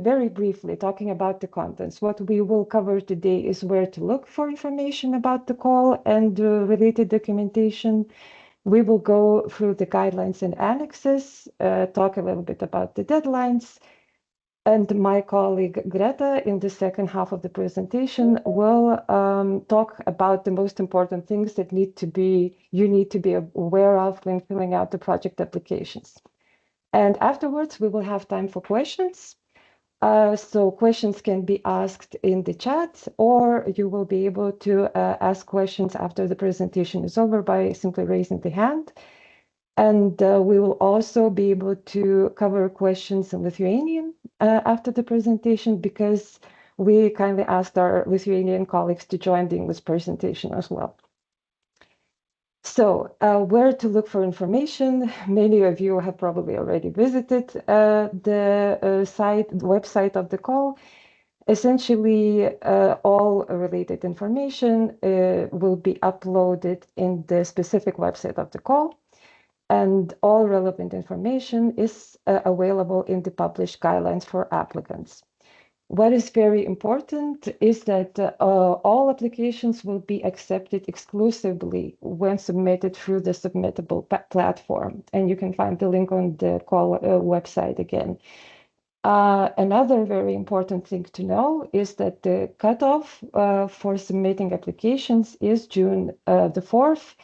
Very briefly, talking about the contents, what we will cover today is where to look for information about the call and related documentation. We will go through the guidelines and annexes, talk a little bit about the deadlines, and my colleague Greta, in the second half of the presentation, will talk about the most important things that you need to be aware of when filling out the project applications. And afterwards, we will have time for questions. So questions can be asked in the chat, or you will be able to ask questions after the presentation is over by simply raising the hand. And we will also be able to cover questions in Lithuanian after the presentation, because we kindly asked our Lithuanian colleagues to join the English presentation as well. So where to look for information? Many of you have probably already visited the website of the call. Essentially, all related information will be uploaded in the specific website of the call, and all relevant information is available in the published guidelines for applicants. What is very important is that all applications will be accepted exclusively when submitted through the Submittable platform, and you can find the link on the call website again. Another very important thing to know is that the cutoff for submitting applications is June the 4th,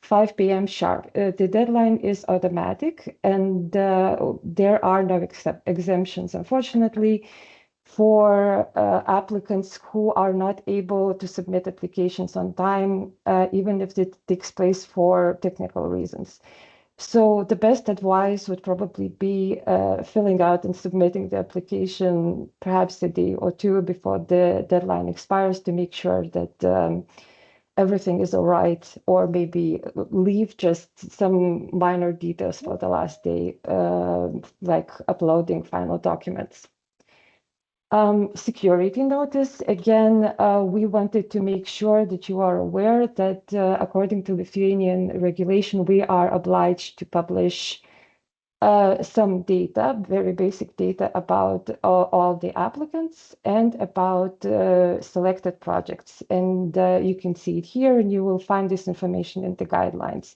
5 p.m. sharp. The deadline is automatic, and there are no exemptions, unfortunately, for applicants who are not able to submit applications on time, even if it takes place for technical reasons. So the best advice would probably be filling out and submitting the application perhaps a day or two before the deadline expires, to make sure that everything is all right, or maybe leave just some minor details for the last day, like uploading final documents. Security notice, again, we wanted to make sure that you are aware that according to Lithuanian regulation, we are obliged to publish some data, very basic data about all the applicants and about selected projects. And you can see it here, and you will find this information in the guidelines.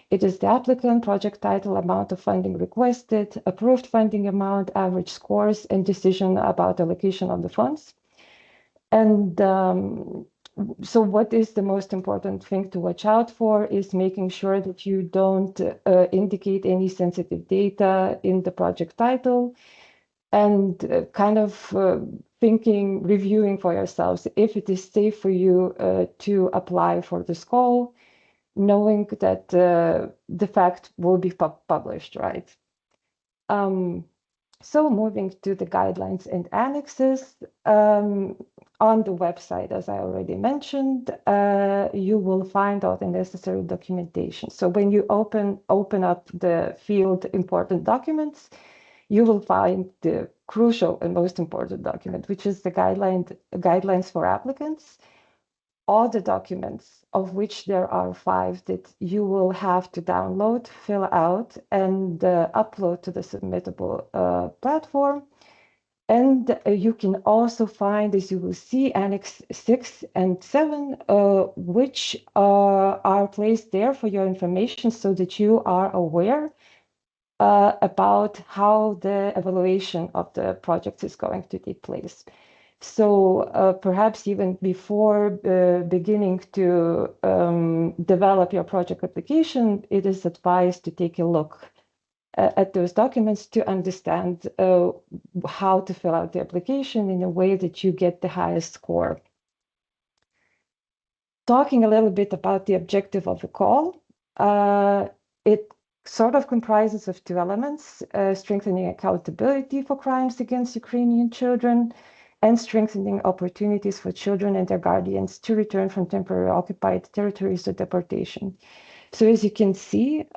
It is the applicant, project title, amount of funding requested, approved funding amount, average scores, and decision about allocation of the funds. And so what is the most important thing to watch out for is making sure that you don't indicate any sensitive data in the project title, and kind of reviewing for yourselves if it is safe for you to apply for this call, knowing that the fact will be published, right? So moving to the guidelines and annexes, on the website, as I already mentioned, you will find all the necessary documentation. So when you open up the field important documents, you will find the crucial and most important document, which is the guidelines for applicants. All the documents, of which there are 5, that you will have to download, fill out, and upload to the Submittable platform. And you can also find, as you will see, Annex 6 and 7, which are placed there for your information, so that you are aware about how the evaluation of the project is going to take place. So perhaps even before beginning to develop your project application, it is advised to take a look at those documents to understand how to fill out the application in a way that you get the highest score. Talking a little bit about the objective of the call, it sort of comprises of 2 elements: strengthening accountability for crimes against Ukrainian children, and strengthening opportunities for children and their guardians to return from temporarily occupied territories or deportation. So as you can see,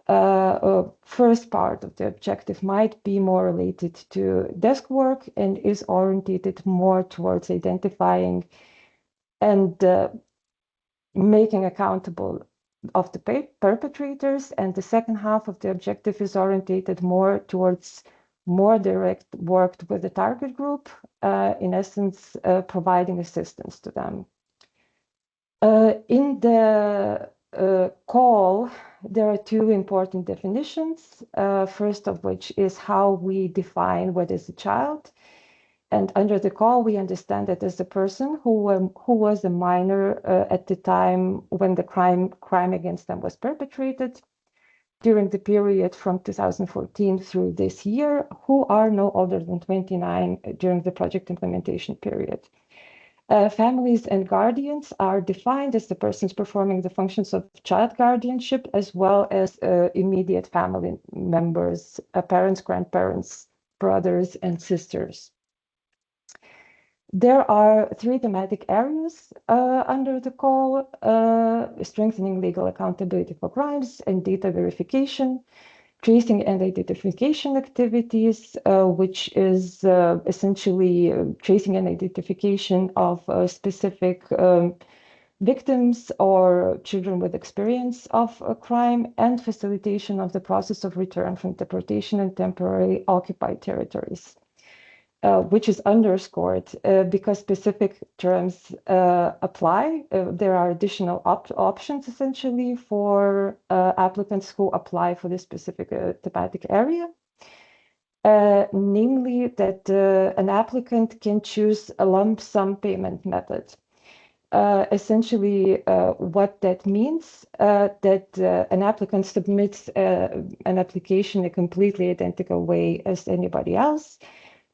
first part of the objective might be more related to desk work and is oriented more towards identifying and making accountable of the perpetrators, and the second half of the objective is orientated more towards more direct work with the target group, in essence, providing assistance to them. In the call, there are two important definitions. First of which is how we define what is a child. And under the call, we understand that as a person who was a minor at the time when the crime against them was perpetrated, during the period from 2014 through this year, who are no older than 29 during the project implementation period. Families and guardians are defined as the persons performing the functions of child guardianship, as well as immediate family members, parents, grandparents, brothers, and sisters. There are three thematic areas under the call: strengthening legal accountability for crimes and data verification, tracing and identification activities, which is essentially tracing and identification of specific victims or children with experience of a crime, and facilitation of the process of return from deportation and temporarily occupied territories. Which is underscored because specific terms apply. There are additional options essentially for applicants who apply for this specific thematic area. Namely that an applicant can choose a lump sum payment method. Essentially, what that means, that an applicant submits an application a completely identical way as anybody else.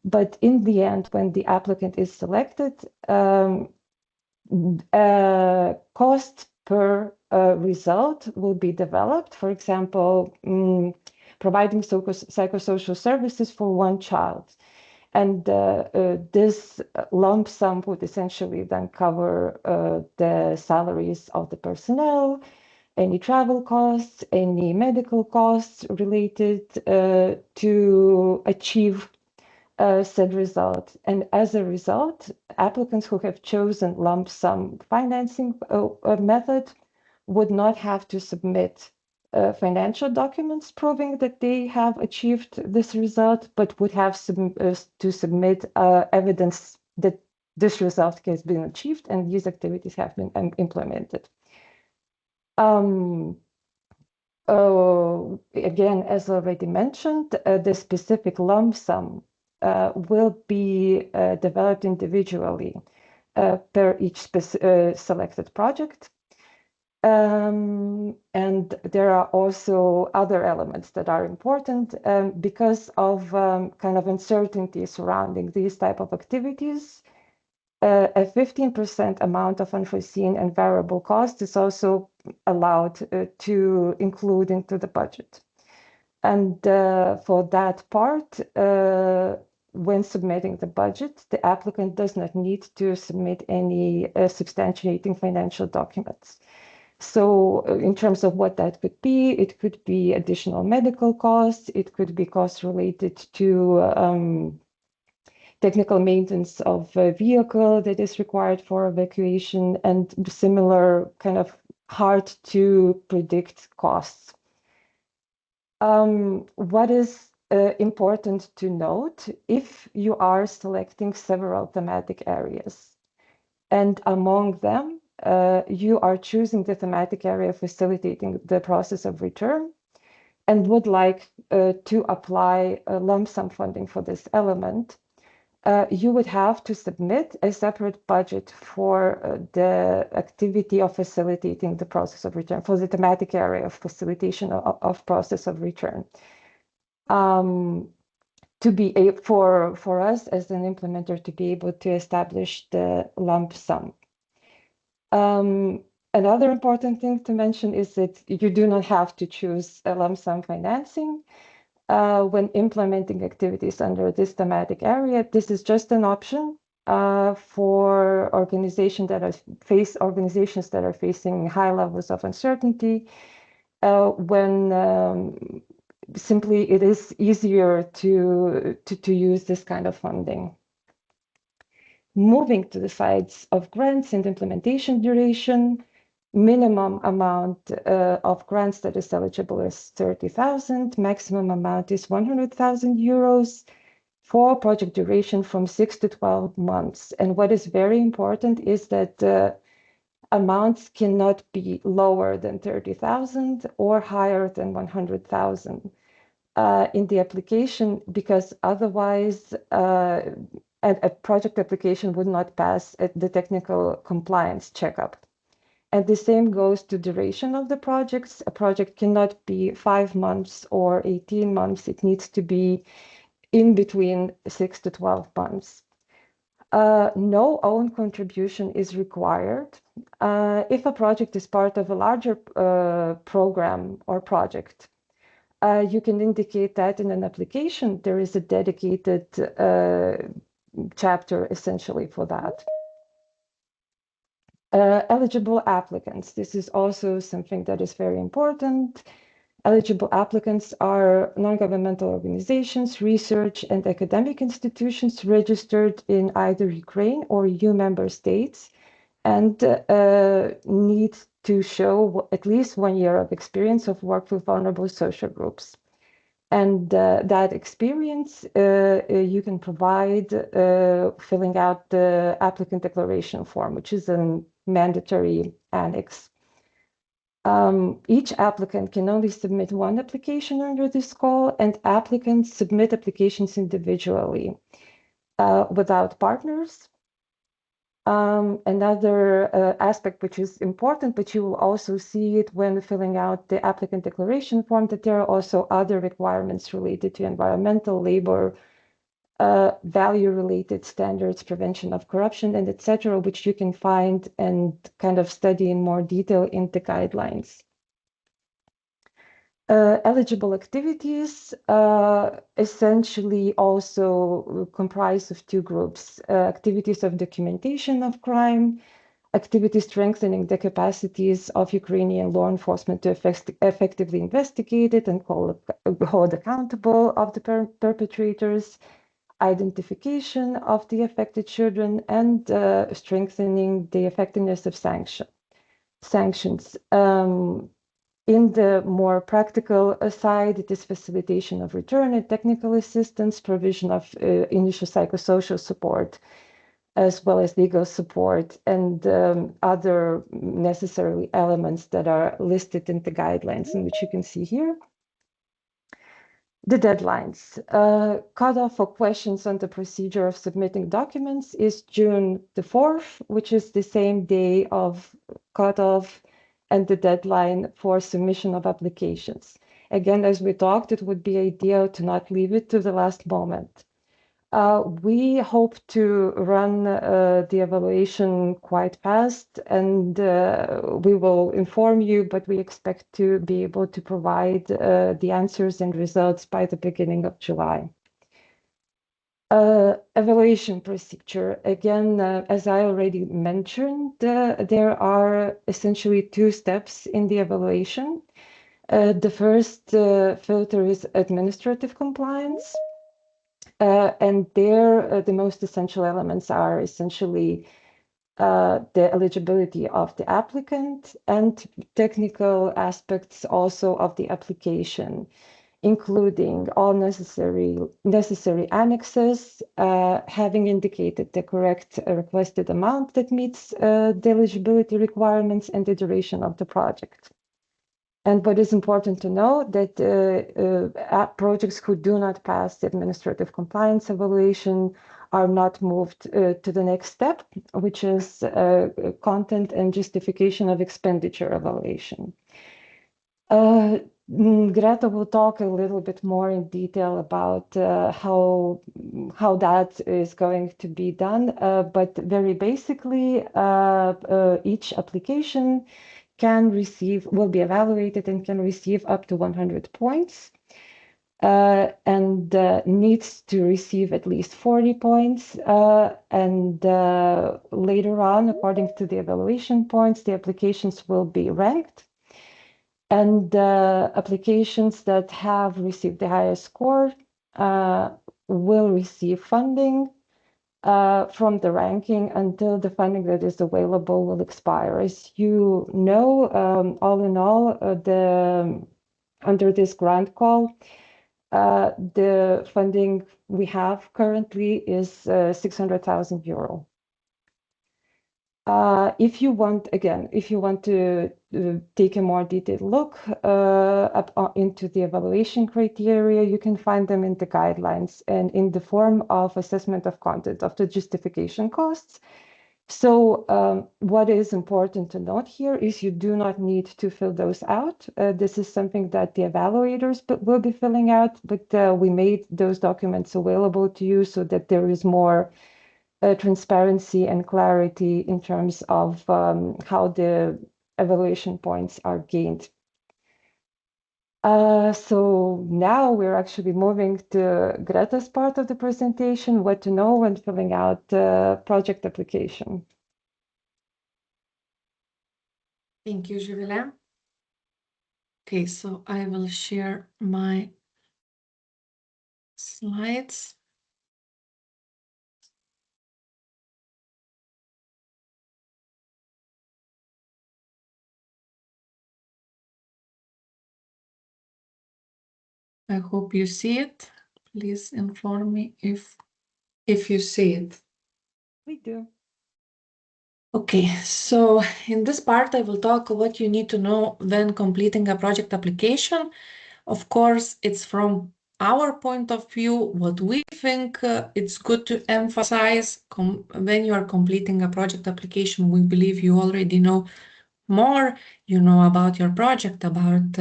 But in the end, when the applicant is selected, cost per result will be developed. For example, providing psychosocial services for one child. And this lump sum would essentially then cover the salaries of the personnel, any travel costs, any medical costs related to achieve said result. And as a result, applicants who have chosen lump sum financing method would not have to submit financial documents proving that they have achieved this result, but would have to submit evidence that this result has been achieved and these activities have been implemented. Again, as already mentioned, the specific lump sum will be developed individually per each selected project. And there are also other elements that are important because of kind of uncertainty surrounding these type of activities. A 15% amount of unforeseen and variable cost is also allowed to include into the budget. And for that part, when submitting the budget, the applicant does not need to submit any substantiating financial documents. So in terms of what that could be, it could be additional medical costs, it could be costs related to technical maintenance of a vehicle that is required for evacuation, and similar kind of hard to predict costs. What is important to note, if you are selecting several thematic areas, and among them, you are choosing the thematic area facilitating the process of return, and would like to apply a lump sum funding for this element, you would have to submit a separate budget for the activity of facilitating the process of return, for the thematic area of facilitation of process of return. To be for us as an implementer to be able to establish the lump sum. Another important thing to mention is that you do not have to choose a lump sum financing when implementing activities under this thematic area. This is just an option for organizations that are facing high levels of uncertainty, when simply it is easier to use this kind of funding. Moving to the sides of grants and implementation duration, minimum amount of grants that is eligible is 30,000, maximum amount is 100,000 euros for project duration from 6 to 12 months. And what is very important is that amounts cannot be lower than 30,000 or higher than 100,000 in the application, because otherwise a project application would not pass the technical compliance checkup. And the same goes to duration of the projects. A project cannot be 5 months or 18 months. It needs to be in between 6 to 12 months. No own contribution is required. If a project is part of a larger program or project, you can indicate that in an application. There is a dedicated chapter essentially for that. Eligible applicants. This is also something that is very important. Eligible applicants are non-governmental organizations, research and academic institutions registered in either Ukraine or EU member states and need to show at least 1 year of experience of work with vulnerable social groups. And that experience you can provide filling out the applicant declaration form, which is a mandatory annex. Each applicant can only submit one application under this call, and applicants submit applications individually without partners. Another aspect which is important, but you will also see it when filling out the applicant declaration form, that there are also other requirements related to environmental, labor, value-related standards, prevention of corruption, and etc., which you can find and kind of study in more detail in the guidelines. Eligible activities essentially also comprise of two groups: activities of documentation of crime, activities strengthening the capacities of Ukrainian law enforcement to effectively investigate it and hold accountable of the perpetrators, identification of the affected children, and strengthening the effectiveness of sanctions. In the more practical side, it is facilitation of return and technical assistance, provision of initial psychosocial support, as well as legal support and other necessary elements that are listed in the guidelines, in which you can see here. The deadlines. Cutoff for questions on the procedure of submitting documents is June the 4th, which is the same day of cutoff and the deadline for submission of applications. Again, as we talked, it would be ideal to not leave it to the last moment. We hope to run the evaluation quite fast, and we will inform you, but we expect to be able to provide the answers and results by the beginning of July. Evaluation procedure. Again, as I already mentioned, there are essentially two steps in the evaluation. The first filter is administrative compliance. And there, the most essential elements are essentially the eligibility of the applicant and technical aspects also of the application, including all necessary annexes, having indicated the correct requested amount that meets the eligibility requirements and the duration of the project. And what is important to know that projects who do not pass the administrative compliance evaluation are not moved to the next step, which is content and justification of expenditure evaluation. Greta will talk a little bit more in detail about how that is going to be done, but very basically, each application will be evaluated and can receive up to 100 points and needs to receive at least 40 points. And later on, according to the evaluation points, the applications will be ranked. And applications that have received the highest score will receive funding from the ranking until the funding that is available will expire. As you know, all in all, under this grant call, the funding we have currently is 600,000 euro. If you want to take a more detailed look into the evaluation criteria, you can find them in the guidelines and in the form of assessment of content of the justification costs. So what is important to note here is you do not need to fill those out. This is something that the evaluators will be filling out, but we made those documents available to you so that there is more transparency and clarity in terms of how the evaluation points are gained. So now we're actually moving to Greta's part of the presentation, what to know when filling out the project application. Thank you, Živilė. Okay, so I will share my slides. I hope you see it. Please inform me if you see it. We do. Okay, so in this part, I will talk what you need to know when completing a project application. Of course, it's from our point of view, what we think it's good to emphasize when you are completing a project application. We believe you already know more, you know about your project, about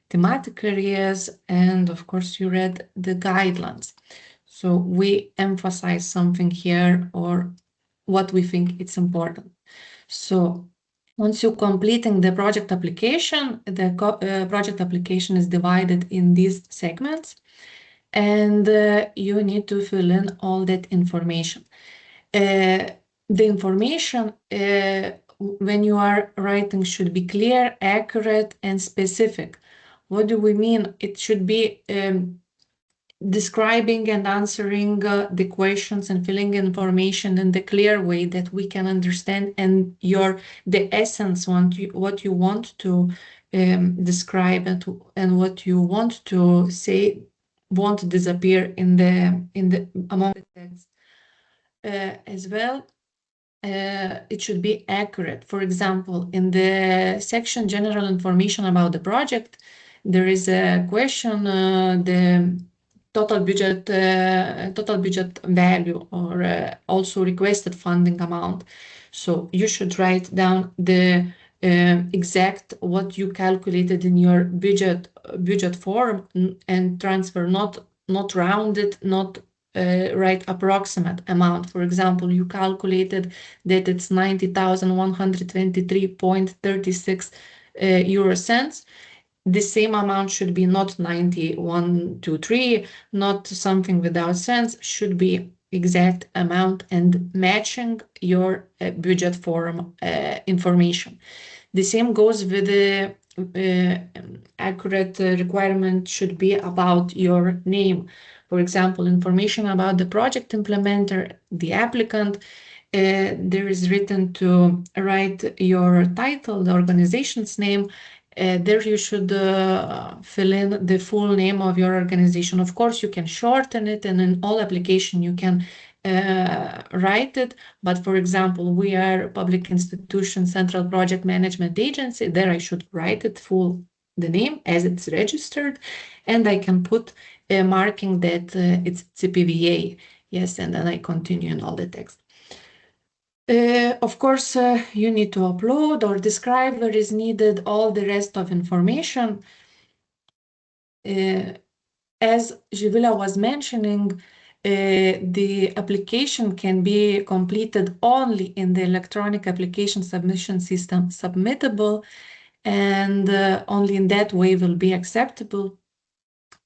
thematic areas, and of course, you read the guidelines. So we emphasize something here or what we think it's important. So once you're completing the project application, the project application is divided in these segments, and you need to fill in all that information. The information when you are writing should be clear, accurate, and specific. What do we mean? It should be describing and answering the questions and filling information in the clear way that we can understand, and the essence what you want to describe and what you want to say won't disappear in the among the text as well. It should be accurate. For example, in the section general information about the project, there is a question, the total budget value, or also requested funding amount. So you should write down the exact what you calculated in your budget form and transfer, not rounded, not write approximate amount. For example, you calculated that it's 90,123.36 euro cents. The same amount should be not 9123, not something without cents, should be exact amount and matching your budget form information. The same goes with the accurate requirement should be about your name. For example, information about the project implementer, the applicant, there is written to write your title, the organization's name. There you should fill in the full name of your organization. Of course, you can shorten it, and in all application you can write it. But for example, we are Public Institution Central Project Management Agency. There I should write it full, the name as it's registered, and I can put a marking that it's CPVA. Yes, and then I continue in all the text. Of course, you need to upload or describe where is needed all the rest of information. As Živilė was mentioning, the application can be completed only in the electronic application submission system Submittable, and only in that way will be acceptable.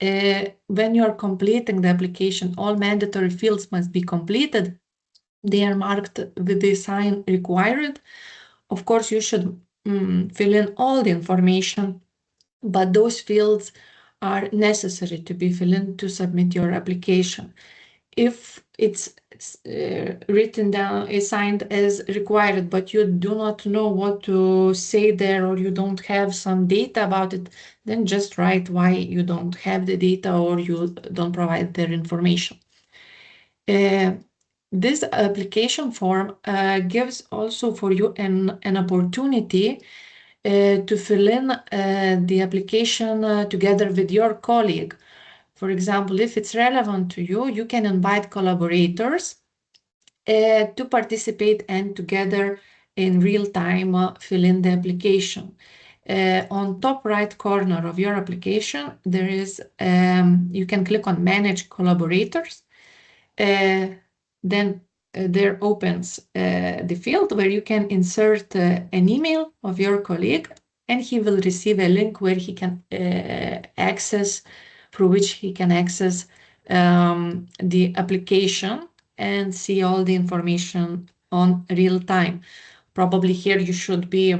When you are completing the application, all mandatory fields must be completed. They are marked with the sign required. Of course, you should fill in all the information, but those fields are necessary to be filled in to submit your application. if it's written down, assigned as required, but you do not know what to say there, or you don't have some data about it, then just write why you don't have the data or you don't provide their information. This application form gives also for you an opportunity to fill in the application together with your colleague. For example, if it's relevant to you, you can invite collaborators to participate and together in real time fill in the application. On top right corner of your application, there is you can click on Manage Collaborators. Then there opens the field where you can insert an email of your colleague, and he will receive a link where he can access, through which he can access the application and see all the information on real time. Probably here you should be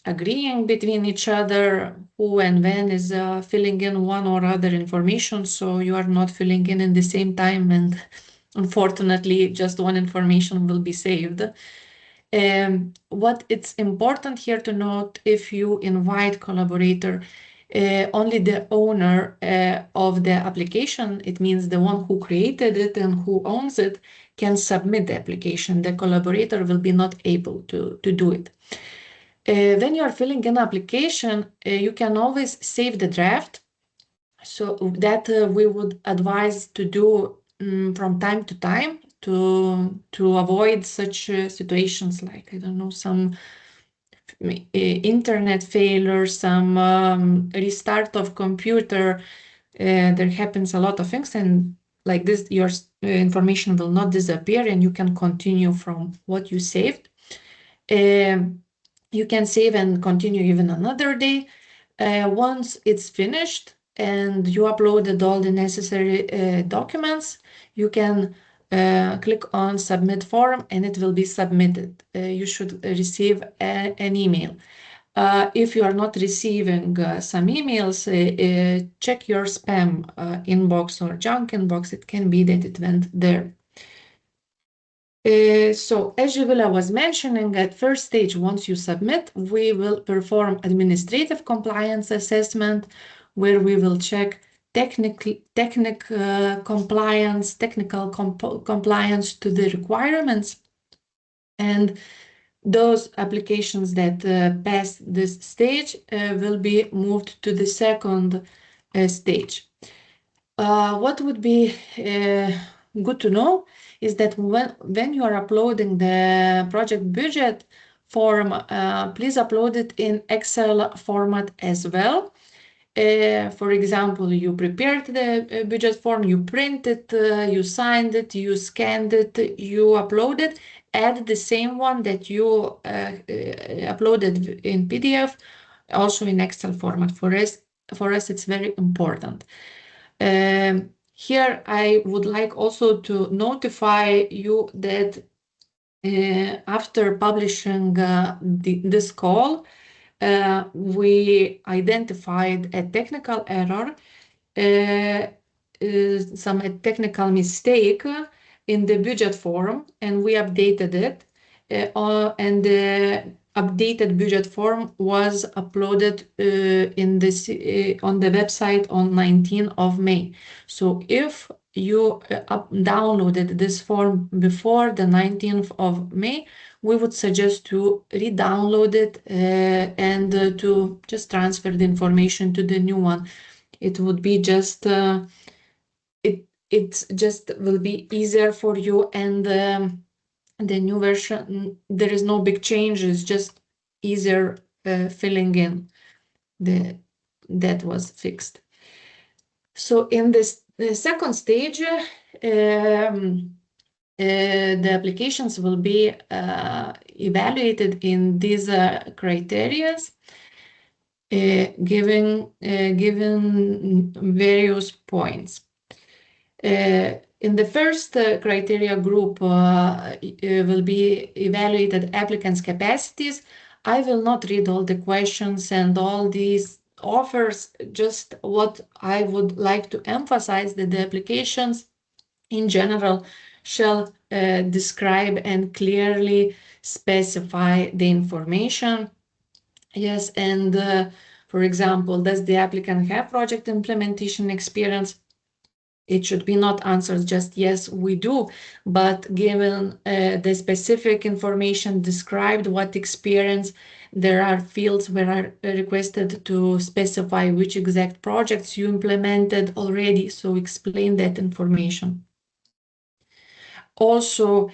agreeing between each other who and when is filling in one or other information, so you are not filling in the same time, and unfortunately just one information will be saved. What it's important here to note, if you invite collaborator, only the owner of the application, it means the one who created it and who owns it, can submit the application. The collaborator will be not able to do it. When you are filling in application, you can always save the draft. So that we would advise to do from time to time to avoid such situations like, I don't know, some internet failure, some restart of computer. There happens a lot of things, and like this, your information will not disappear, and you can continue from what you saved. You can save and continue even another day. Once it's finished and you uploaded all the necessary documents, you can click on Submit Form, and it will be submitted. You should receive an email. If you are not receiving some emails, check your spam inbox or junk inbox. It can be that it went there. So as Juvila was mentioning, at first stage, once you submit, we will perform administrative compliance assessment, where we will check technical compliance to the requirements. And those applications that pass this stage will be moved to the second stage. What would be good to know is that when you are uploading the project budget form, please upload it in Excel format as well. For example, you prepared the budget form, you printed, you signed it, you scanned it, you uploaded. Add the same one that you uploaded in PDF, also in Excel format. For us, it's very important. Here, I would like also to notify you that after publishing this call, we identified a technical error, some technical mistake in the budget form, and we updated it. And the updated budget form was uploaded on the website on 19th of May. So if you downloaded this form before the 19th of May, we would suggest to re-download it and to just transfer the information to the new one. It would be just it just will be easier for you, and the new version, there is no big changes, just easier filling in. That was fixed. So in the second stage, the applications will be evaluated in these criteria, given various points. In the first criteria group will be evaluated applicants' capacities. I will not read all the questions and all these offers. Just what I would like to emphasize, that the applications in general shall describe and clearly specify the information. Yes, and for example, does the applicant have project implementation experience? It should be not answered just yes, we do, but given the specific information described, what experience, there are fields where are requested to specify which exact projects you implemented already, so explain that information. Also,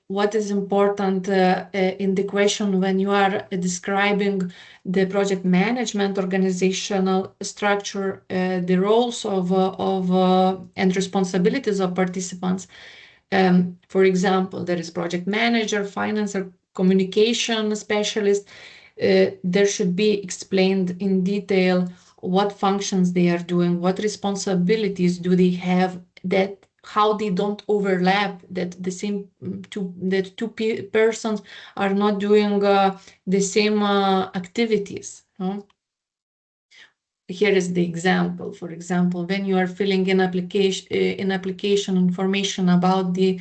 what is important in the question when you are describing the project management organizational structure, the roles of and responsibilities of participants. For example, there is project manager, finance or communication specialist. There should be explained in detail what functions they are doing, what responsibilities do they have, that how they don't overlap, that the same two persons are not doing the same activities. Here is the example. For example, when you are filling in application information about the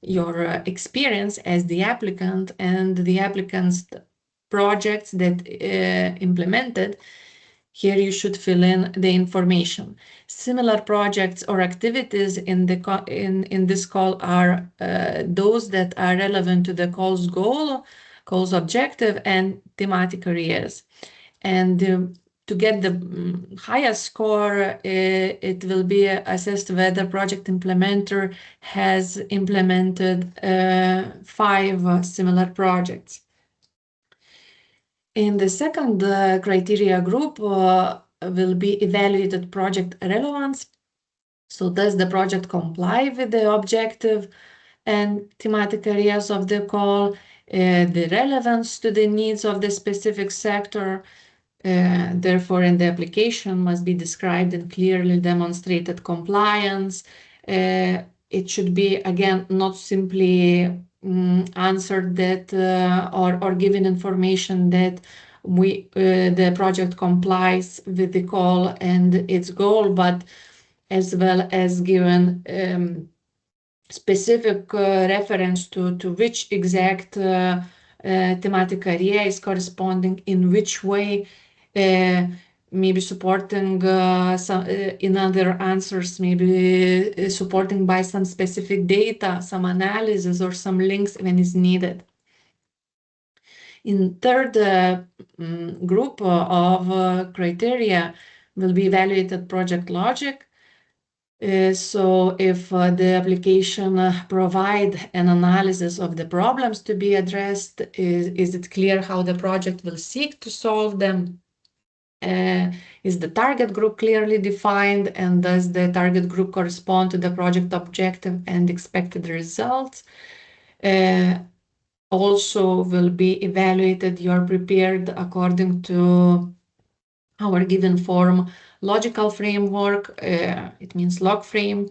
your experience as the applicant and the applicant's projects that implemented, here you should fill in the information. Similar projects or activities in this call are those that are relevant to the call's goal, call's objective, and thematic areas. And to get the highest score, it will be assessed whether project implementer has implemented 5 similar projects. In the second criteria group will be evaluated project relevance. So does the project comply with the objective and thematic areas of the call, the relevance to the needs of the specific sector. Therefore, in the application must be described and clearly demonstrated compliance. It should be, again, not simply answered that or given information that the project complies with the call and its goal, but as well as given specific reference to which exact thematic area is corresponding, in which way, maybe supporting some in other answers, maybe supporting by some specific data, some analysis or some links when is needed. In third group of criteria will be evaluated project logic. So if the application provide an analysis of the problems to be addressed, is it clear how the project will seek to solve them? Is the target group clearly defined, and does the target group correspond to the project objective and expected results? Also will be evaluated, you are prepared according to our given form logical framework, it means log frame,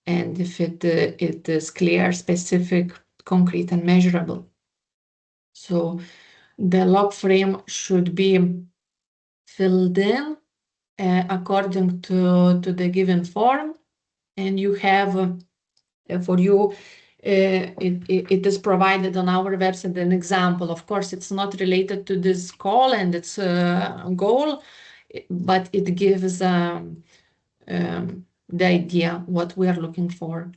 and if it is clear, specific, concrete, and measurable. So the log frame should be filled in according to the given form, and you have for you it is provided on our website an example. Of course, it's not related to this call and its goal, but it gives the idea what we are looking for.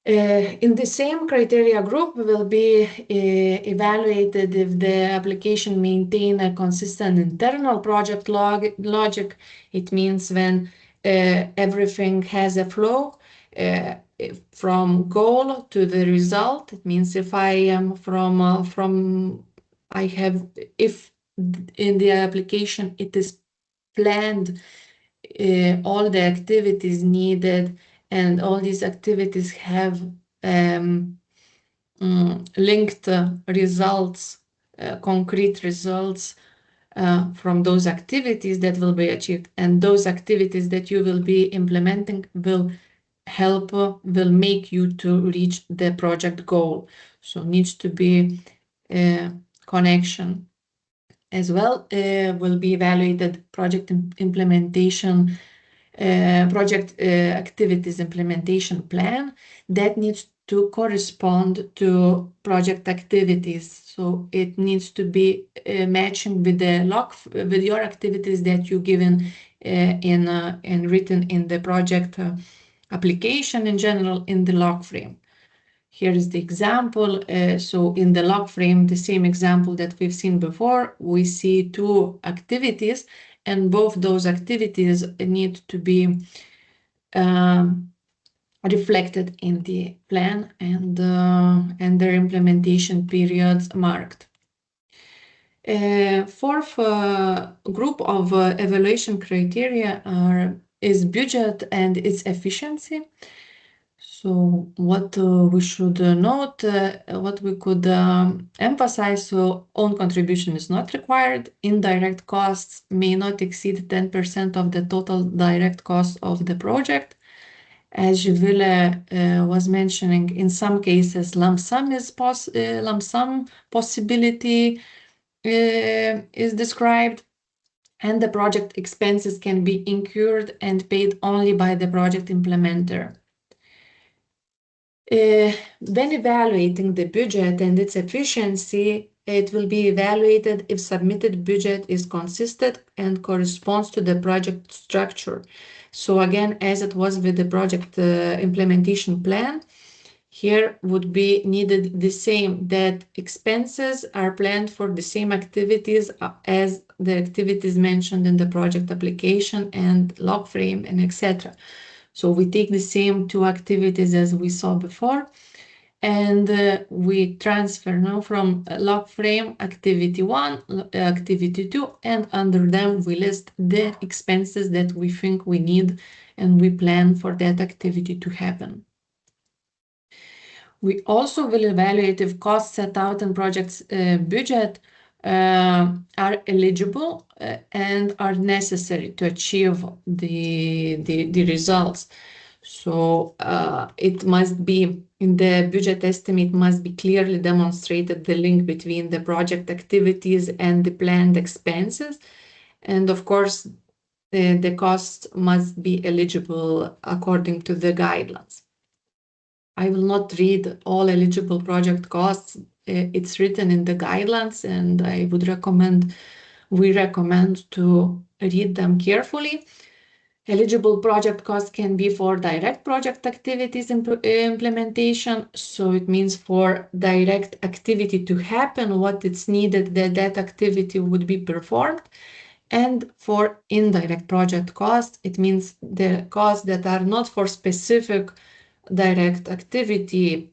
In the same criteria group will be evaluated if the application maintain a consistent internal project logic. It means when everything has a flow from goal to the result. It means if I am if in the application it is planned all the activities needed, and all these activities have linked results, concrete results from those activities that will be achieved, and those activities that you will be implementing will make you to reach the project goal. So needs to be connection. As well will be evaluated project implementation project activities implementation plan that needs to correspond to project activities. So it needs to be matching with the with your activities that you given in written in the project application in general in the log frame. Here is the example. So in the log frame, the same example that we've seen before, we see two activities, and both those activities need to be reflected in the plan and their implementation periods marked. Fourth group of evaluation criteria is budget and its efficiency. So what we should note, what we could emphasize, so own contribution is not required. Indirect costs may not exceed 10% of the total direct cost of the project. As Juvile was mentioning, in some cases, lump sum possibility is described, and the project expenses can be incurred and paid only by the project implementer. When evaluating the budget and its efficiency, it will be evaluated if submitted budget is consistent and corresponds to the project structure. So again, as it was with the project implementation plan, here would be needed the same, that expenses are planned for the same activities as the activities mentioned in the project application and log frame and etc. So we take the same two activities as we saw before, and we transfer now from log frame activity 1, activity 2, and under them we list the expenses that we think we need and we plan for that activity to happen. We also will evaluate if costs set out in project's budget are eligible and are necessary to achieve the results. So it must be, in the budget estimate, must be clearly demonstrated the link between the project activities and the planned expenses. And of course, the costs must be eligible according to the guidelines. I will not read all eligible project costs. It's written in the guidelines, and we recommend to read them carefully. Eligible project costs can be for direct project activities implementation. So it means for direct activity to happen, what it's needed that that activity would be performed. And for indirect project costs, it means the costs that are not for specific direct activity,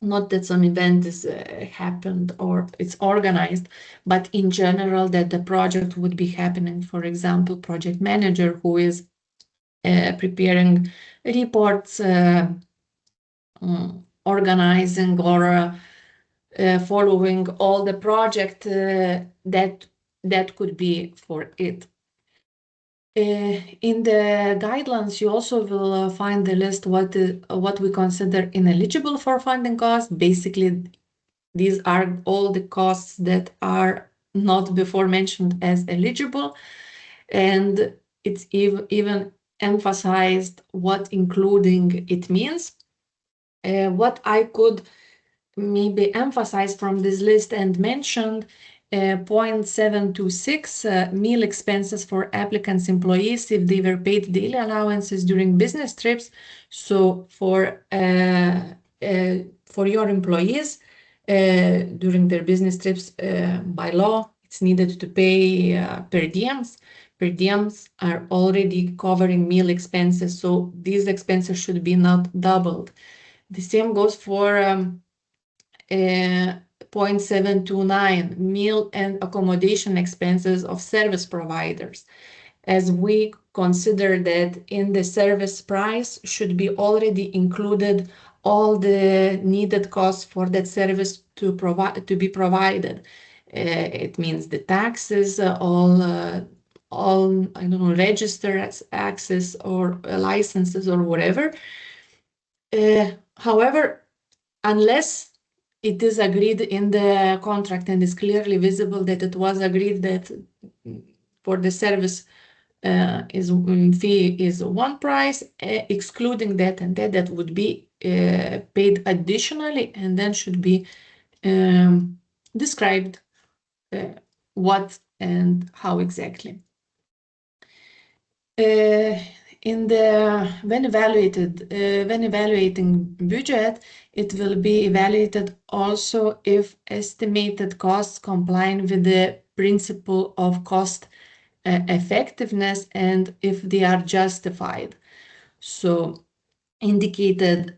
not that some event is happened or it's organized, but in general that the project would be happening. For example, project manager who is preparing reports, organizing or following all the project that could be for it. In the guidelines, you also will find the list what we consider ineligible for funding costs. Basically, these are all the costs that are not before mentioned as eligible, and it's even emphasized what including it means. What I could maybe emphasize from this list and mentioned 0.726 meal expenses for applicants' employees if they were paid daily allowances during business trips. So for your employees during their business trips, by law, it's needed to pay per diems. Per diems are already covering meal expenses, so these expenses should be not doubled. The same goes for 0.729 meal and accommodation expenses of service providers, as we consider that in the service price should be already included all the needed costs for that service to be provided. It means the taxes, all I don't know, register access or licenses or whatever. However, unless it is agreed in the contract and is clearly visible that it was agreed that for the service fee is one price, excluding that and that would be paid additionally, and then should be described what and how exactly. When evaluating budget, it will be evaluated also if estimated costs comply with the principle of cost effectiveness and if they are justified. So indicated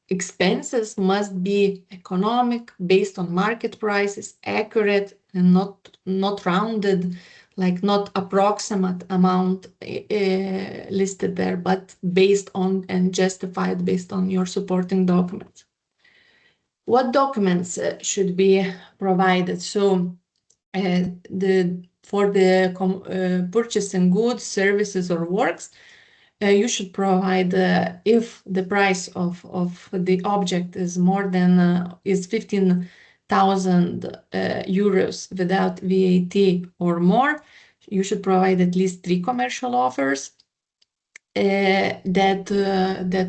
expenses must be economic, based on market prices, accurate, and not rounded, like not approximate amount listed there, but based on and justified based on your supporting documents. What documents should be provided? So for the purchasing goods, services, or works, you should provide if the price of the object is more than is 15,000 euros without VAT or more, you should provide at least 3 commercial offers that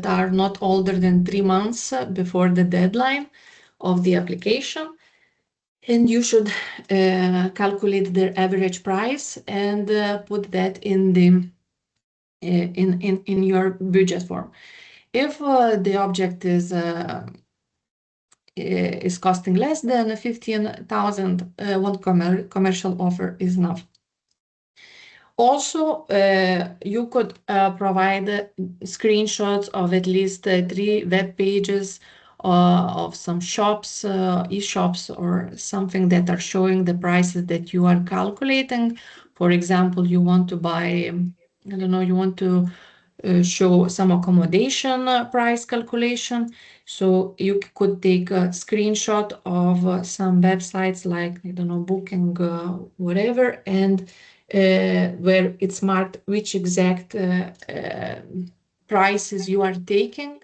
are not older than 3 months before the deadline of the application. And you should calculate their average price and put that in the in your budget form. If the object is costing less than 15,000, one commercial offer is enough. Also, you could provide screenshots of at least 3 web pages of some shops, e-shops, or something that are showing the prices that you are calculating. For example, you want to buy, I don't know, you want to show some accommodation price calculation. So you could take a screenshot of some websites like, I don't know, Booking, whatever, and where it's marked which exact prices you are taking,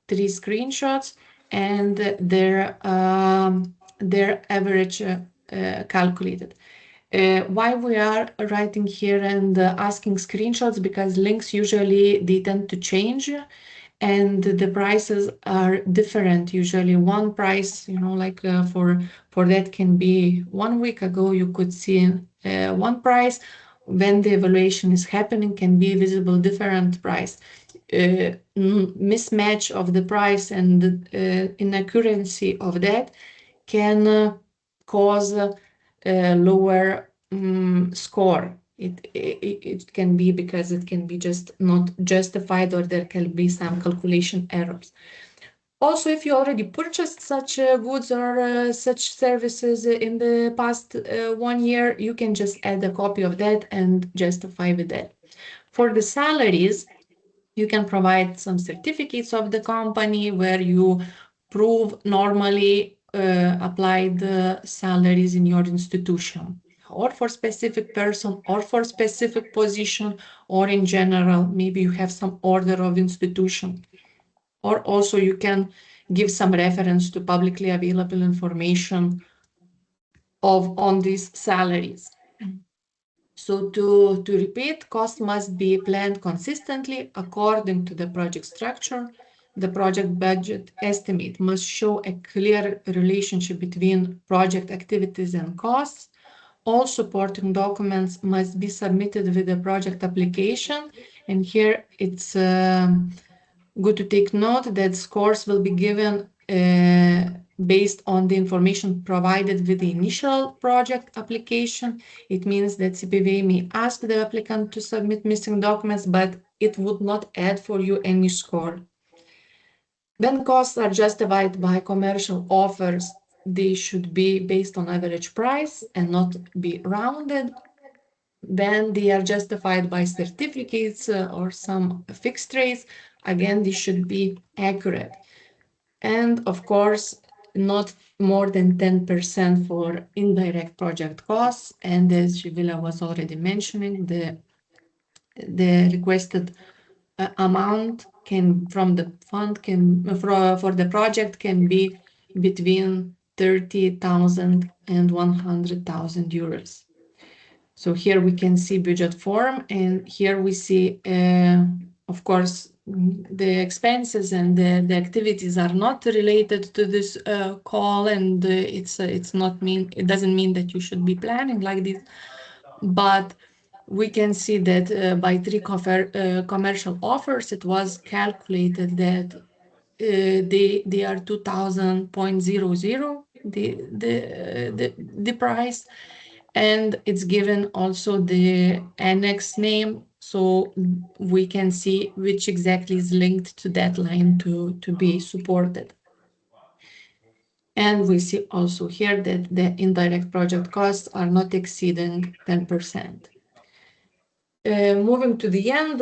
3 screenshots, and their average calculated. Why we are writing here and asking screenshots? Because links usually they tend to change and the prices are different. Usually one price, you know, like for that can be 1 week ago you could see one price. When the evaluation is happening can be visible different price. Mismatch of the price and inaccuracy of that can cause lower score. It can be because it can be just not justified, or there can be some calculation errors. Also, if you already purchased such goods or such services in the past 1 year, you can just add a copy of that and justify with that. For the salaries, you can provide some certificates of the company where you prove normally applied salaries in your institution, or for specific person, or for specific position, or in general, maybe you have some order of institution. Or also you can give some reference to publicly available information on these salaries. So to repeat, cost must be planned consistently according to the project structure. The project budget estimate must show a clear relationship between project activities and costs. All supporting documents must be submitted with the project application. And here it's good to take note that scores will be given based on the information provided with the initial project application. It means that CPWA may ask the applicant to submit missing documents, but it would not add for you any score. When costs are justified by commercial offers, they should be based on average price and not be rounded. Then they are justified by certificates or some fixed rates. Again, they should be accurate. And of course, not more than 10% for indirect project costs. And as Živile was already mentioning, the requested amount from the fund for the project can be between 30,000 and 100,000 euros. So here we can see budget form, and here we see, of course, the expenses and the activities are not related to this call, and it doesn't mean that you should be planning like this, but we can see that by three commercial offers, it was calculated that they are 2000.00 the price, and it's given also the annex name, so we can see which exactly is linked to that line to be supported. And we see also here that the indirect project costs are not exceeding 10%. Moving to the end,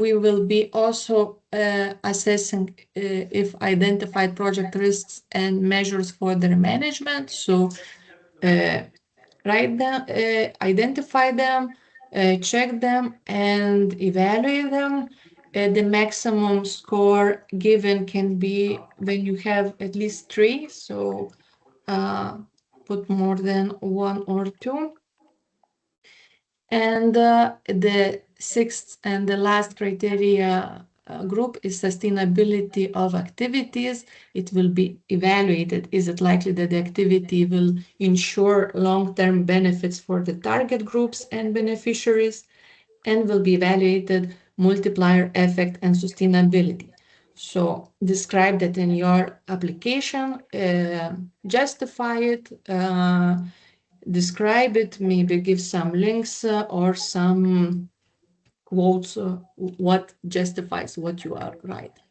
we will be also assessing if identified project risks and measures for their management. So identify them, check them, and evaluate them. The maximum score given can be when you have at least 3, so put more than 1 or 2. And the sixth and the last criteria group is sustainability of activities. It will be evaluated. Is it likely that the activity will ensure long-term benefits for the target groups and beneficiaries, and will be evaluated multiplier effect and sustainability. So describe that in your application, justify it, describe it, maybe give some links or some quotes, what justifies what you are writing.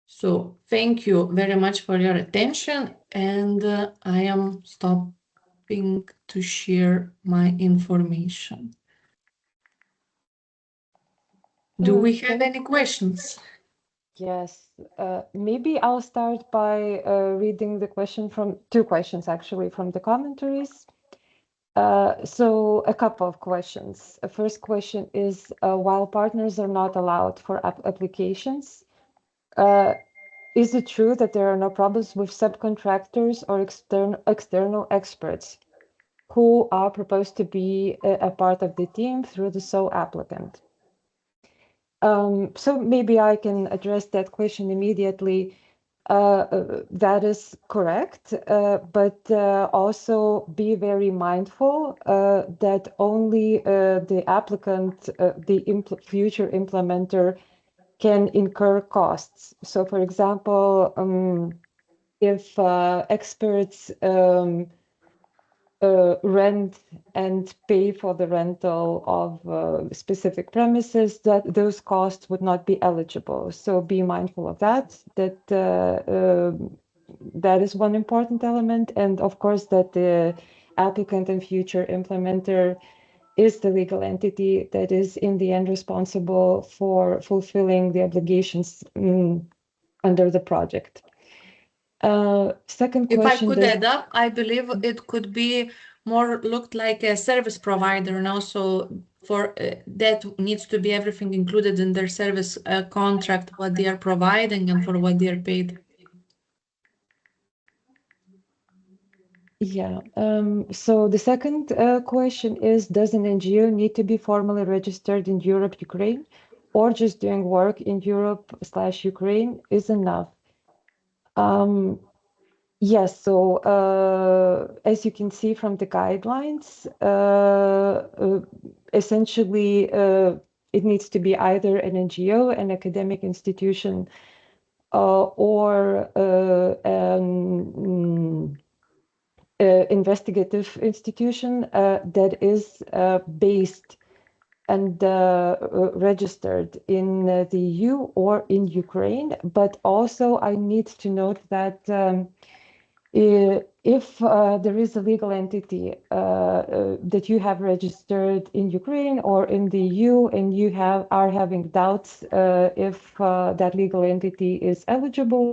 So thank you very much for your attention, and I am stopping to share my information. Do we have any questions? Yes, maybe I'll start by reading the question from 2 questions actually from the commentaries. So a couple of questions. The first question is, while partners are not allowed for applications, is it true that there are no problems with subcontractors or external experts who are proposed to be a part of the team through the sole applicant? So maybe I can address that question immediately. That is correct, but also be very mindful that only the applicant, the future implementer, can incur costs. So, for example, if experts rent and pay for the rental of specific premises, that those costs would not be eligible. So be mindful of that. That is one important element, and of course that the applicant and future implementer is the legal entity that is in the end responsible for fulfilling the obligations under the project. Second question. If I could add up, I believe it could be more looked like a service provider, and also for that needs to be everything included in their service contract, what they are providing and for what they are paid. Yeah. So the second question is, does an NGO need to be formally registered in Europe, Ukraine, or just doing work in Europe/Ukraine is enough? Yes, so as you can see from the guidelines, essentially it needs to be either an NGO, an academic institution, or an investigative institution that is based and registered in the EU or in Ukraine. But also I need to note that if there is a legal entity that you have registered in Ukraine or in the EU and you are having doubts if that legal entity is eligible,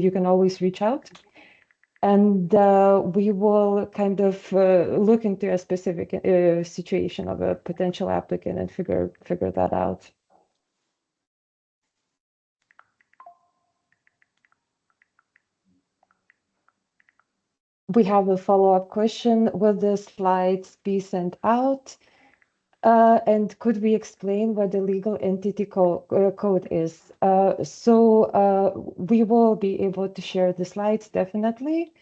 you can always reach out. And we will kind of look into a specific situation of a potential applicant and figure that out. We have a follow-up question. Will the slides be sent out? And could we explain what the legal entity code is? We will be able to share the slides, definitely.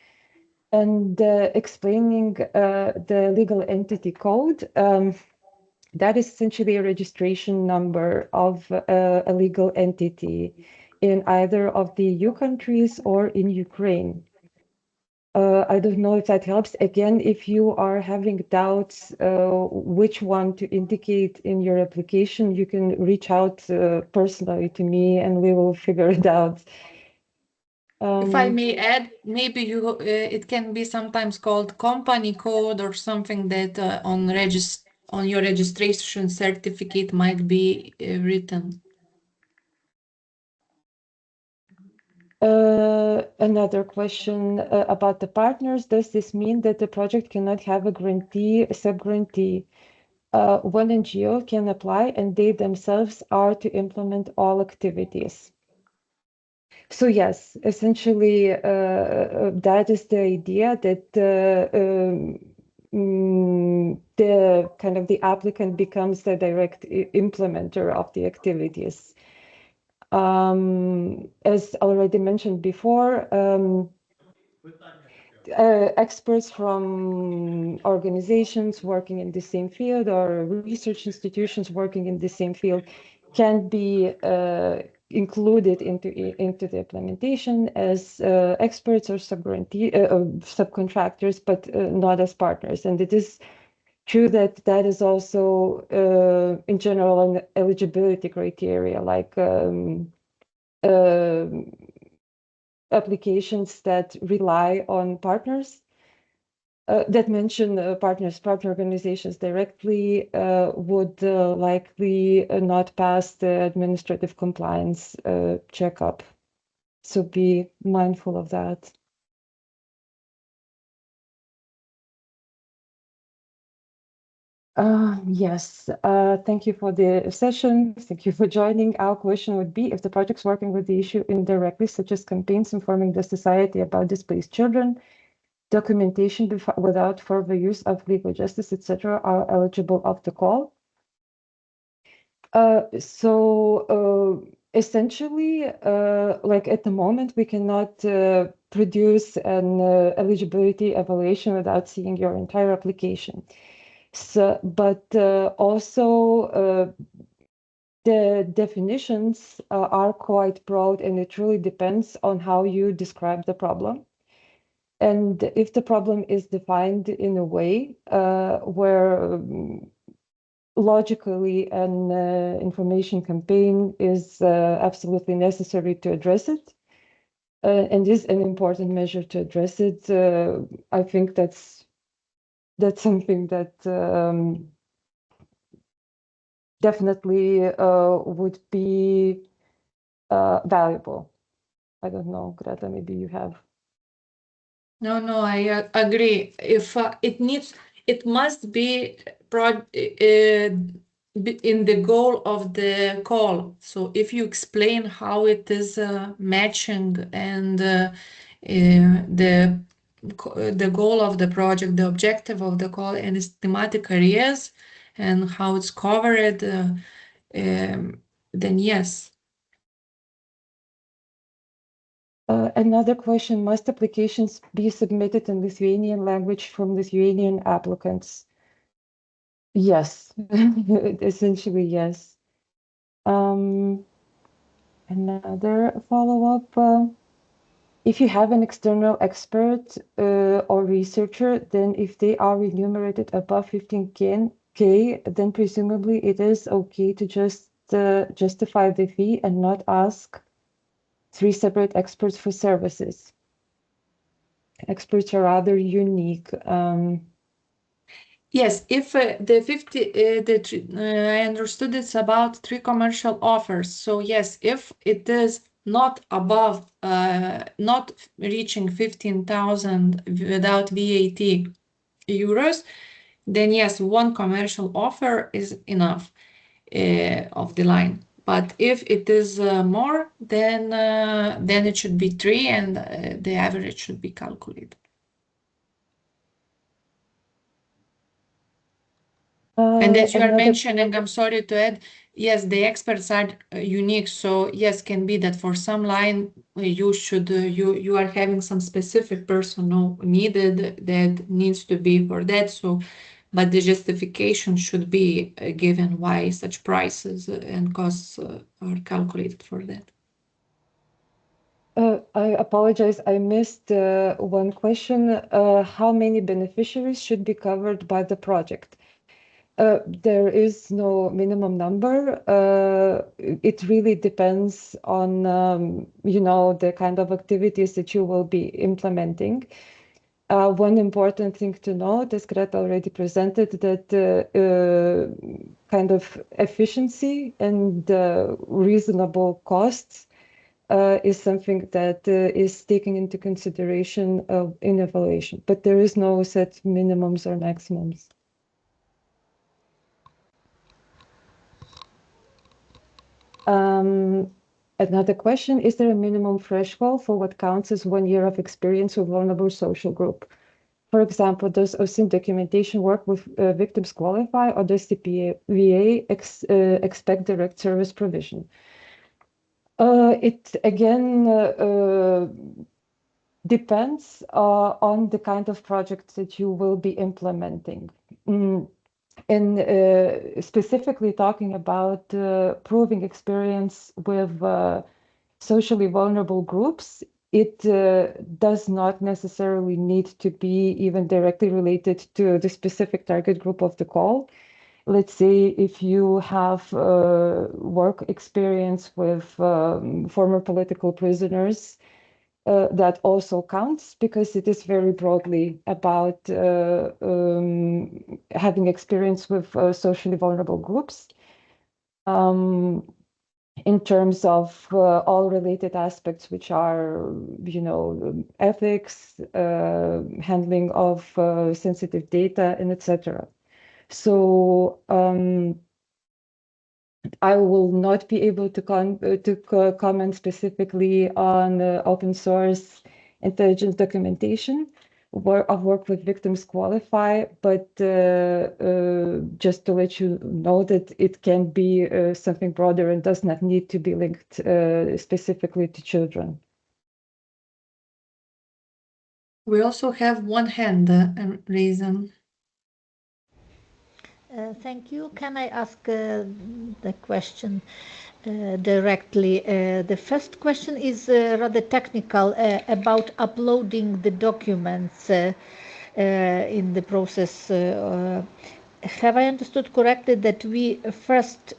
And explaining the legal entity code, that is essentially a registration number of a legal entity in either of the EU countries or in Ukraine. I don't know if that helps. Again, if you are having doubts which one to indicate in your application, you can reach out personally to me and we will figure it out. If I may add, maybe it can be sometimes called company code or something that on your registration certificate might be written. Another question about the partners. Does this mean that the project cannot have a grantee, a sub-grantee? One NGO can apply and they themselves are to implement all activities. So yes, essentially that is the idea that the kind of the applicant becomes the direct implementer of the activities. As already mentioned before, experts from organizations working in the same field or research institutions working in the same field can be included into the implementation as experts or subcontractors, but not as partners. And it is true that that is also, in general, an eligibility criteria, like applications that rely on partners that mention partner organizations directly would likely not pass the administrative compliance checkup. So be mindful of that. Yes, thank you for the session. Thank you for joining. Our question would be, if the project's working with the issue indirectly, such as campaigns informing the society about displaced children, documentation without further use of legal justice, etc., are eligible of the call. Essentially, like at the moment, we cannot produce an eligibility evaluation without seeing your entire application. So, but also the definitions are quite broad, and it really depends on how you describe the problem. And if the problem is defined in a way where logically an information campaign is absolutely necessary to address it, and is an important measure to address it, I think that's something that definitely would be valuable. I don't know, Greta, maybe you have. No, I agree. If it must be in the goal of the call. So if you explain how it is matching and the goal of the project, the objective of the call, and its thematic areas, and how it's covered, then yes. Another question, must applications be submitted in Lithuanian language from Lithuanian applicants? Yes, essentially yes. Another follow-up, if you have an external expert or researcher, then if they are remunerated above 15K, then presumably it is okay to just justify the fee and not ask 3 separate experts for services. Experts are rather unique. Yes, if I understood it's about 3 commercial offers. So yes, if it is not above, not reaching 15,000 without VAT euros, then yes, 1 commercial offer is enough of the line. But if it is more, then it should be 3, and the average should be calculated. And as you are Another mentioning, I'm sorry to add, yes, the experts are unique. So yes, can be that for some line you should you are having some specific personnel needed that needs to be for that. So, but the justification should be given why such prices and costs are calculated for that. I apologize, I missed one question. How many beneficiaries should be covered by the project? There is no minimum number. It really depends on, the kind of activities that you will be implementing. One important thing to note, as Greta already presented, that kind of efficiency and reasonable costs is something that is taken into consideration in evaluation, but there is no set minimums or maximums. Another question, is there a minimum threshold for what counts as 1 year of experience with vulnerable social group? For example, does OSINT documentation work with victims qualify, or does CPVA expect direct service provision? It again depends on the kind of project that you will be implementing. And specifically talking about proving experience with socially vulnerable groups, it does not necessarily need to be even directly related to the specific target group of the call. Let's say if you have work experience with former political prisoners, that also counts, because it is very broadly about having experience with socially vulnerable groups. In terms of all related aspects, which are, ethics, handling of sensitive data, and etc. So I will not be able to comment specifically on open source intelligence documentation of work with victims qualify, but just to let you know that it can be something broader and does not need to be linked specifically to children. We also have one hand raised. Thank you. Can I ask the question directly? The first question is rather technical about uploading the documents in the process. Have I understood correctly that we first,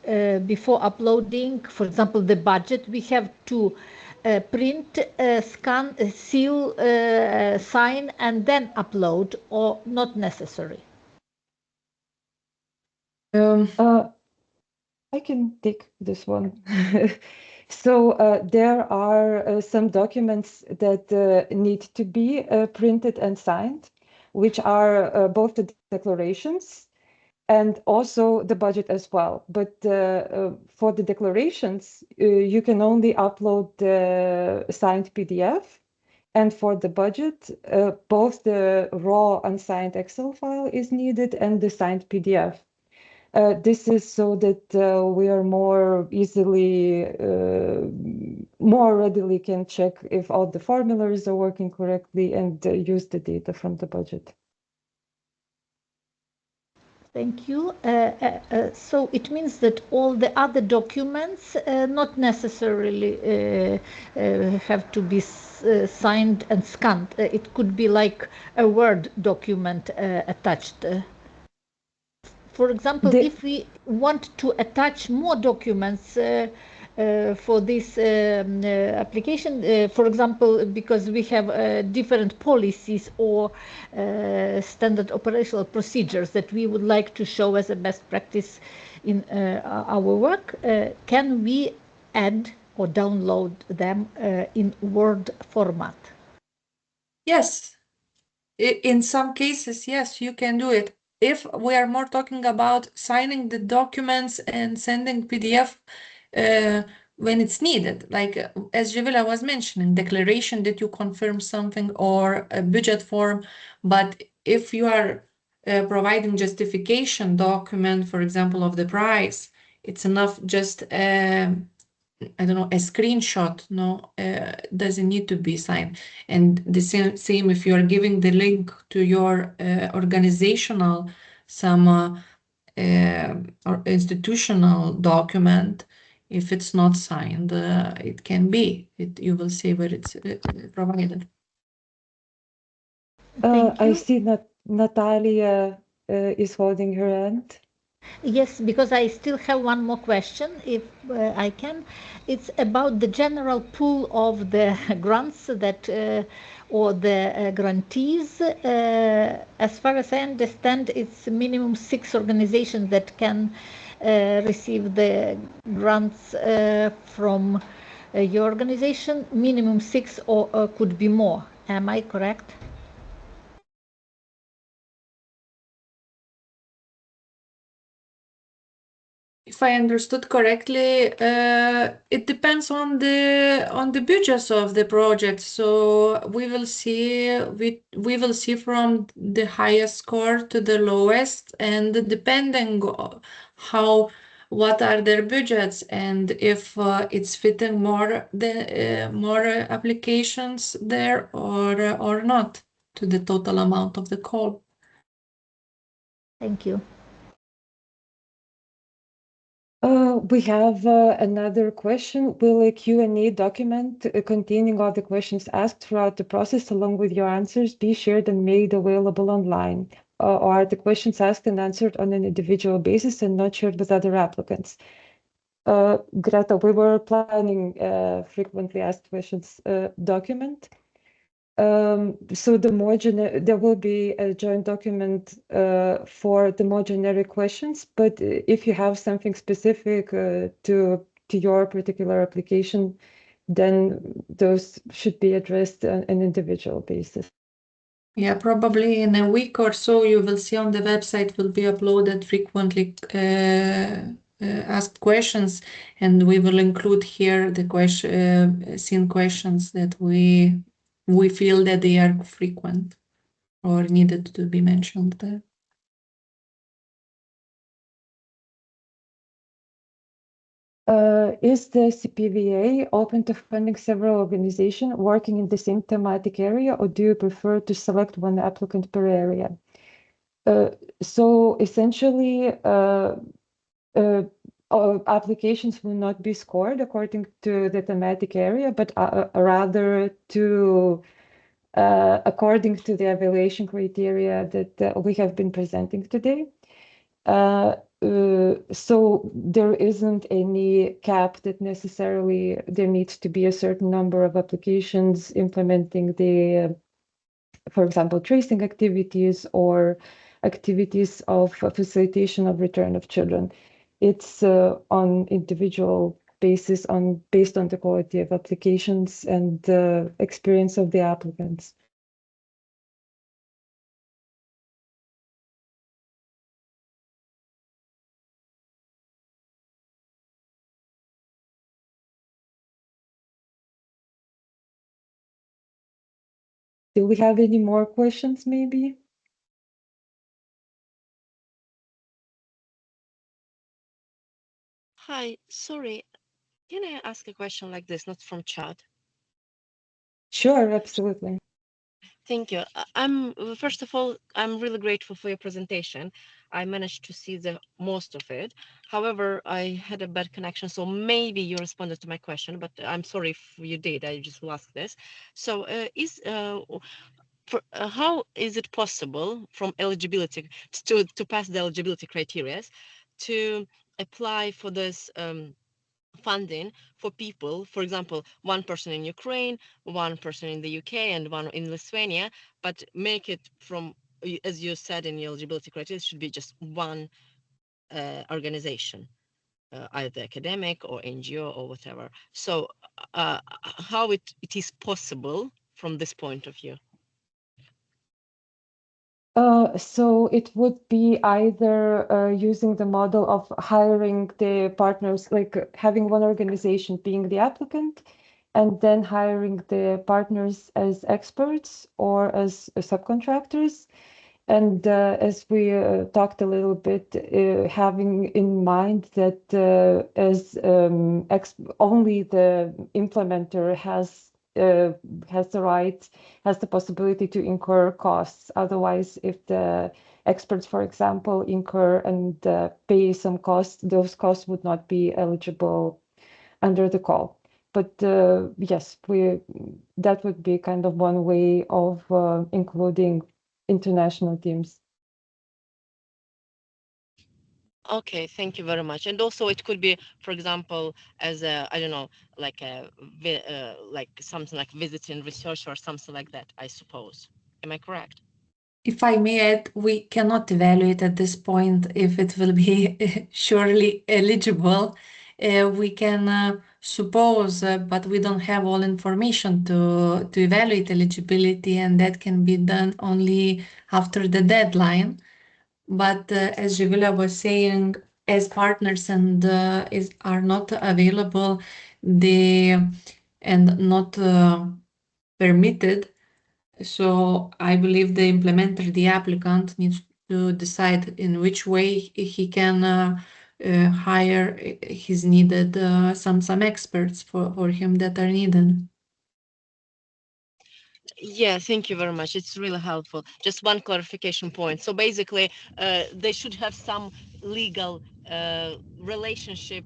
before uploading, for example, the budget, we have to print, scan, seal, sign, and then upload, or not necessary? I can take this one. So there are some documents that need to be printed and signed, which are both the declarations and also the budget as well. But for the declarations, you can only upload the signed PDF. And for the budget, both the raw unsigned Excel file is needed and the signed PDF. This is so that we are more readily can check if all the formulas are working correctly and use the data from the budget. Thank you. So it means that all the other documents not necessarily have to be signed and scanned. It could be like a Word document attached. For example, if we want to attach more documents for this application, for example, because we have different policies or standard operational procedures that we would like to show as a best practice in our work, can we add or download them in Word format? Yes, in some cases, yes, you can do it. If we are more talking about signing the documents and sending PDF when it's needed, like as Jivila was mentioning, declaration that you confirm something or a budget form. But if you are providing justification document, for example, of the price. It's enough just I don't know, a screenshot, no, doesn't need to be signed. And the same if you are giving the link to your organizational, some or institutional document, if it's not signed, it can be. You will see where it's provided. Thank you. I see that Natalia is holding her hand. Yes, because I still have one more question, if I can. It's about the general pool of the grants that or the grantees. As far as I understand, it's minimum 6 organizations that can receive the grants from your organization. Minimum 6 or could be more. Am I correct? If I understood correctly, it depends on the budgets of the project. So we will see from the highest score to the lowest, and depending what are their budgets, and if it's fitting more applications there or not to the total amount of the call. Thank you. We have another question. Will a Q&A document containing all the questions asked throughout the process, along with your answers, be shared and made available online? Or are the questions asked and answered on an individual basis and not shared with other applicants? Greta, we were planning frequently asked questions document. So there will be a joint document for the more generic questions, but if you have something specific to your particular application, then those should be addressed on an individual basis. Yeah, probably in a week or so, you will see on the website will be uploaded frequently asked questions, and we will include here the seen questions that we feel that they are frequent or needed to be mentioned there. Is the CPVA open to funding several organizations working in the same thematic area, or do you prefer to select one applicant per area? So essentially, applications will not be scored according to the thematic area, but rather according to the evaluation criteria that we have been presenting today. So there isn't any cap that necessarily there needs to be a certain number of applications implementing for example, tracing activities or activities of facilitation of return of children. It's on individual basis based on the quality of applications and the experience of the applicants. Do we have any more questions, maybe? Hi, sorry. Can I ask a question like this, not from chat? Sure, absolutely. Thank you. First of all, I'm really grateful for your presentation. I managed to see the most of it. However, I had a bad connection, so maybe you responded to my question, but I'm sorry if you did. I just will ask this. So, how is it possible from eligibility to pass the eligibility criteria to apply for this funding for people, for example, one person in Ukraine, one person in the UK, and one in Lithuania, but make it from, as you said in the eligibility criteria, it should be just one organization, either academic or NGO or whatever. So how it is possible from this point of view? So it would be either using the model of hiring the partners, like having one organization being the applicant, and then hiring the partners as experts or as subcontractors. And as we talked a little bit, having in mind that as only the implementer has the right, has the possibility to incur costs. Otherwise, if the experts, for example, incur and pay some costs, those costs would not be eligible under the call. But yes, that would be kind of one way of including international teams. Okay, thank you very much. And also, it could be, for example, as a, I don't know, like like something like visiting research or something like that, I suppose. Am I correct? If I may add, we cannot evaluate at this point if it will be surely eligible. We can suppose, but we don't have all information to evaluate eligibility, and that can be done only after the deadline. But as Živilė was saying, as partners and are not available, and not permitted. So I believe the implementer, the applicant, needs to decide in which way he can hire his needed some experts for him that are needed. Yeah, thank you very much. It's really helpful. Just one clarification point. So basically, they should have some legal relationship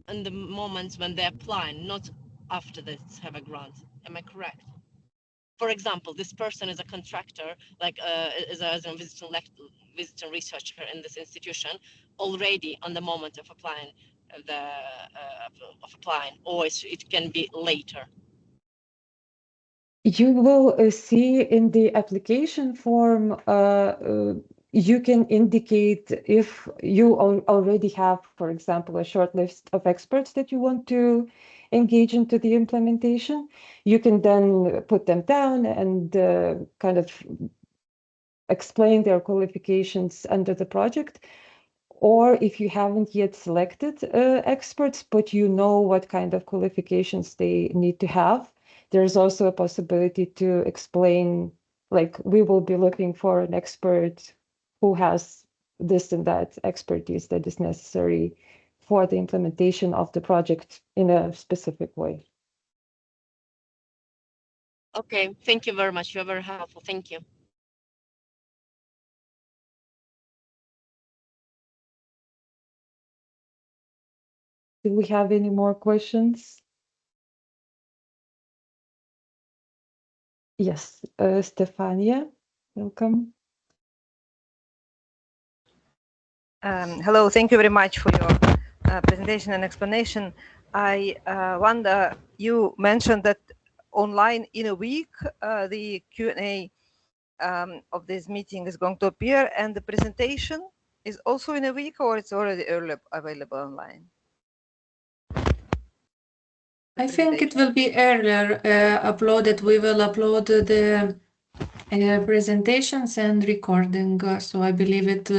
in the moments when they apply, not after they have a grant. Am I correct? For example, this person is a contractor, like as a visiting researcher in this institution, already on the moment of applying or it can be later. You will see in the application form, you can indicate if you already have, for example, a short list of experts that you want to engage into the implementation. You can then put them down and kind of explain their qualifications under the project. Or if you haven't yet selected experts, but you know what kind of qualifications they need to have, there's also a possibility to explain, like, we will be looking for an expert who has this and that expertise that is necessary for the implementation of the project in a specific way. Okay, thank you very much. You're very helpful. Thank you. Do we have any more questions? Yes, Stefania, welcome. Hello, thank you very much for your presentation and explanation. I wonder, you mentioned that online in a week, the Q&A of this meeting is going to appear, and the presentation is also in a week, or it's already early available online? I think it will be earlier uploaded. We will upload the presentations and recording. So I believe it.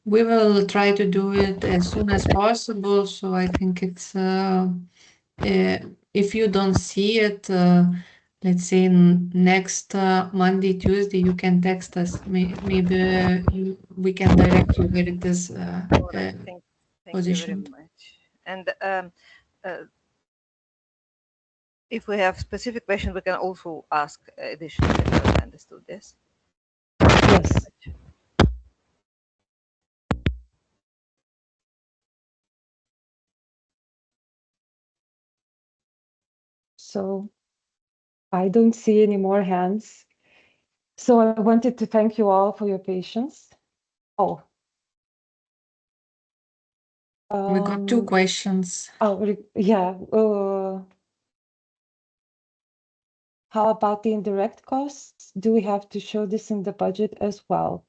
We will try to do it as soon as possible. So I think it's if you don't see it, let's say next Monday, Tuesday, you can text us. Maybe we can direct you where it is Thank positioned. you very much. And if we have specific questions, we can also ask additionally, if I understood this. Yes. So I don't see any more hands. So I wanted to thank you all for your patience. Oh. We got two questions. Oh, yeah. How about the indirect costs? Do we have to show this in the budget as well?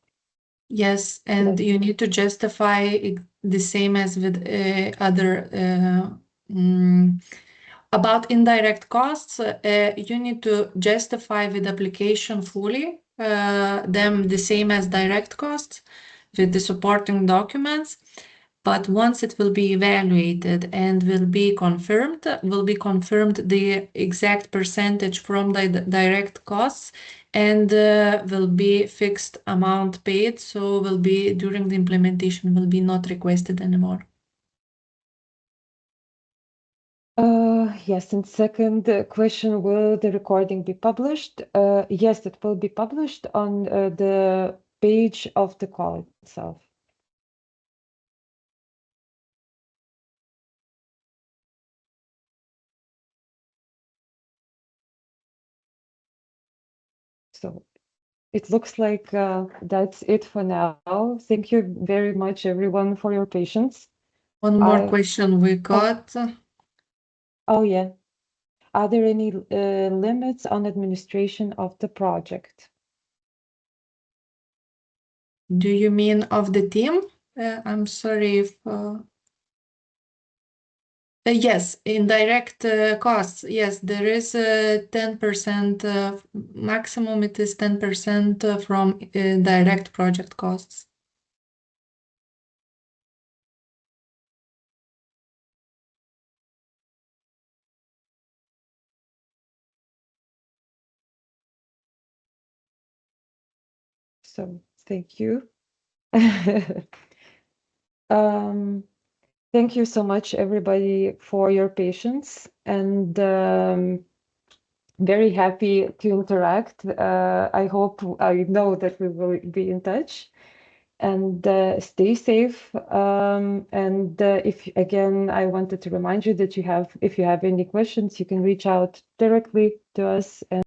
Yes, and you need to justify the same as with other about indirect costs. You need to justify with application fully them the same as direct costs with the supporting documents. but once it will be evaluated and will be confirmed the exact percentage from the direct costs, and will be fixed amount paid, so will be during the implementation will be not requested anymore. Yes, and second question, will the recording be published? Yes, it will be published on the page of the call itself. So it looks like that's it for now. Thank you very much, everyone, for your patience. One more question we got. Oh, yeah. Are there any limits on administration of the project? Do you mean of the team? I'm sorry if... yes, indirect costs. Yes, there is 10% maximum. It is 10% from direct project costs. So thank you. Thank you so much, everybody, for your patience, and very happy to interact. I know that we will be in touch, and stay safe. And if again, I wanted to remind you that if you have any questions, you can reach out directly to us. And